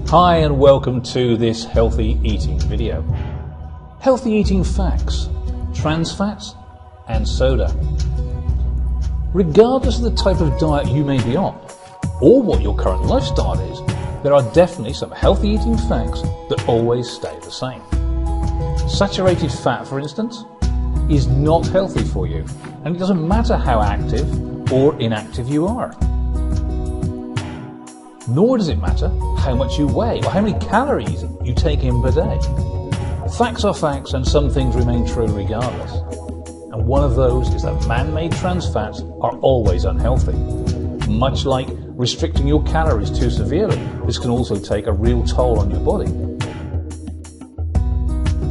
Hi and welcome to this healthy eating video. Healthy eating facts, trans fats and soda. Regardless of the type of diet you may be on or what your current lifestyle is, there are definitely some healthy eating facts that always stay the same. Saturated fat, for instance, is not healthy for you, and it doesn't matter how active or inactive you are. Nor does it matter how much you weigh or how many calories you take in per day. Facts are facts, and some things remain true regardless. And one of those is that man-made trans fats are always unhealthy. Much like restricting your calories too severely, this can also take a real toll on your body.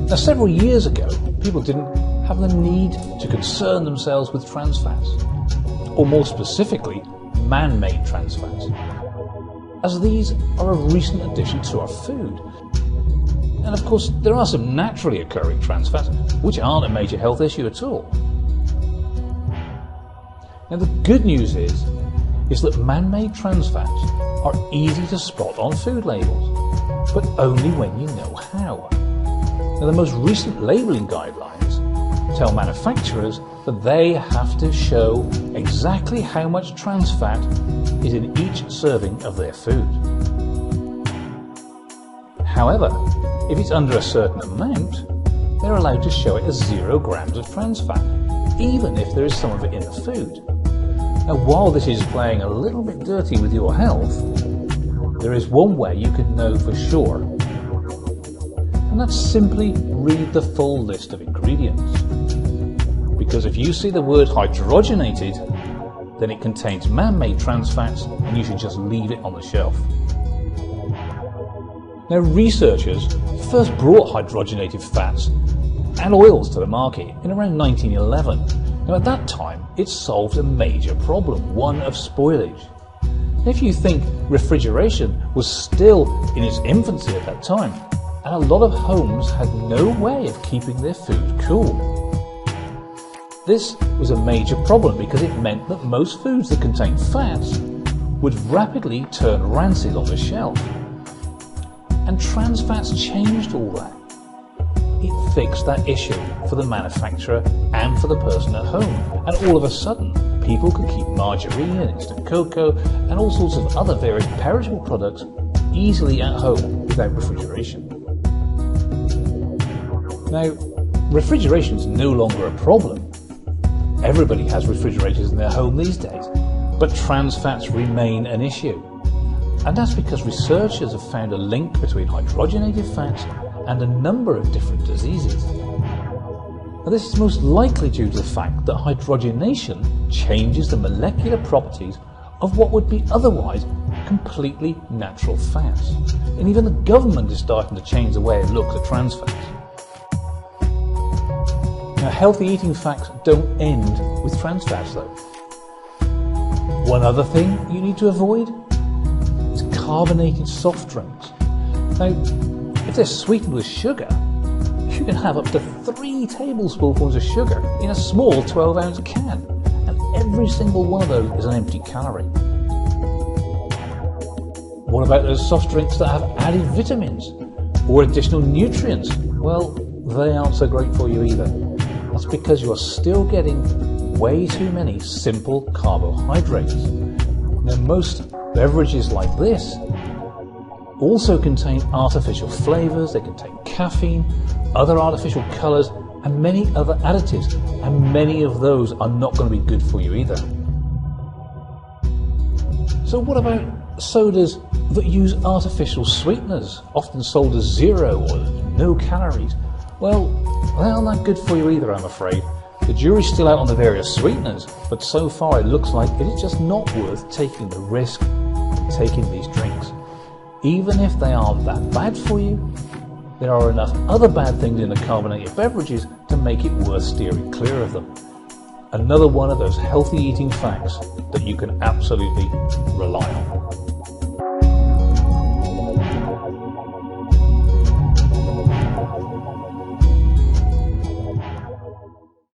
Now, several years ago, people didn't have the need to concern themselves with trans fats, or more specifically, man-made trans fats, as these are a recent addition to our food. And of course, there are some naturally occurring trans fats which aren't a major health issue at all. Now, the good news is that man-made trans fats are easy to spot on food labels, but only when you know how. Now, the most recent labelling guidelines tell manufacturers that they have to show exactly how much trans fat is in each serving of their food. However, if it's under a certain amount, they're allowed to show it as 0 grams of trans fat, even if there is some of it in the food. Now, while this is playing a little bit dirty with your health, there is one way you can know for sure, and that's simply read the full list of ingredients. Because if you see the word hydrogenated, then it contains man-made trans fats, and you should just leave it on the shelf. Now, researchers first brought hydrogenated fats and oils to the market in around 1911. Now, at that time, it solved a major problem, one of spoilage. If you think refrigeration was still in its infancy at that time, and a lot of homes had no way of keeping their food cool. This was a major problem because it meant that most foods that contain fats would rapidly turn rancid on the shelf. And trans fats changed all that. It fixed that issue for the manufacturer and for the person at home. And all of a sudden, people could keep margarine and instant cocoa and all sorts of other various perishable products easily at home without refrigeration. Now, refrigeration is no longer a problem. Everybody has refrigerators in their home these days, but trans fats remain an issue. And that's because researchers have found a link between hydrogenated fats and a number of different diseases. Now, this is most likely due to the fact that hydrogenation changes the molecular properties of what would be otherwise completely natural fats. And even the government is starting to change the way it looks at trans fats. Now, healthy eating facts don't end with trans fats though. One other thing you need to avoid is carbonated soft drinks. Now, if they're sweetened with sugar, you can have up to 3 tablespoonfuls of sugar in a small 12-ounce can, and every single one of those is an empty calorie. What about those soft drinks that have added vitamins or additional nutrients? Well, they aren't so great for you either. That's because you are still getting way too many simple carbohydrates. Now, most beverages like this also contain artificial flavors, they contain caffeine, other artificial colors, and many other additives, and many of those are not going to be good for you either. So what about sodas that use artificial sweeteners, often sold as 0 or no calories? Well, they aren't that good for you either, I'm afraid. The jury's still out on the various sweeteners, but so far it looks like it is just not worth taking the risk of taking these drinks. Even if they aren't that bad for you, there are enough other bad things in the carbonated beverages to make it worth steering clear of them. Another one of those healthy eating facts that you can absolutely rely on.